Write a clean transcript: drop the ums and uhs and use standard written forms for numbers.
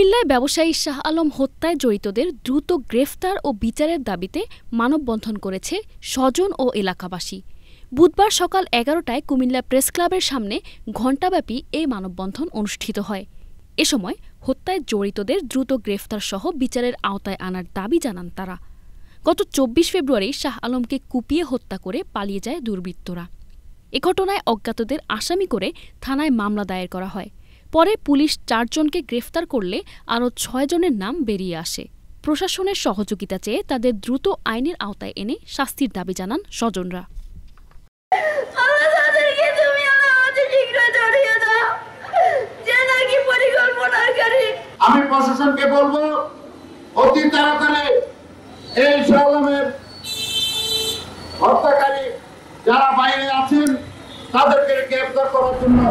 কুমিল্লায় ব্যবসায়ী শাহ আলম হত্যায় জড়িতদের দ্রুত গ্রেফতার ও বিচারের দাবিতে মানববন্ধন করেছে স্বজন ও এলাকাবাসী। বুধবার সকাল ১১টায় কুমিল্লা প্রেস ক্লাবের সামনে ঘণ্টাব্যাপী এই মানববন্ধন অনুষ্ঠিত হয়। এ সময় হত্যায় জড়িতদের দ্রুত গ্রেফতার সহ বিচারের আওতায় আনার দাবি জানান তারা। গত ২৪ ফেব্রুয়ারি শাহ আলমকে কুপিয়ে হত্যা করে পালিয়ে যায় দুর্বৃত্তরা। এ ঘটনায় অজ্ঞাতদের আসামি করে থানায় মামলা দায়ের করা হয়। পরে পুলিশ ৪ জনকে গ্রেফতার করলে আরও ৬ জনের নাম বেরিয়ে আসে। প্রশাসনের সহযোগিতা চেয়ে তাদের দ্রুত আইনের আওতায় এনে শাস্তির দাবি জানান স্বজনরা। আমি প্রশাসনকে বলবো অতি তাড়াতাড়ি এই শাহ আলমের হত্যাকারী যারা বাইরে আছেন তাদেরকে গ্রেফতার করার জন্য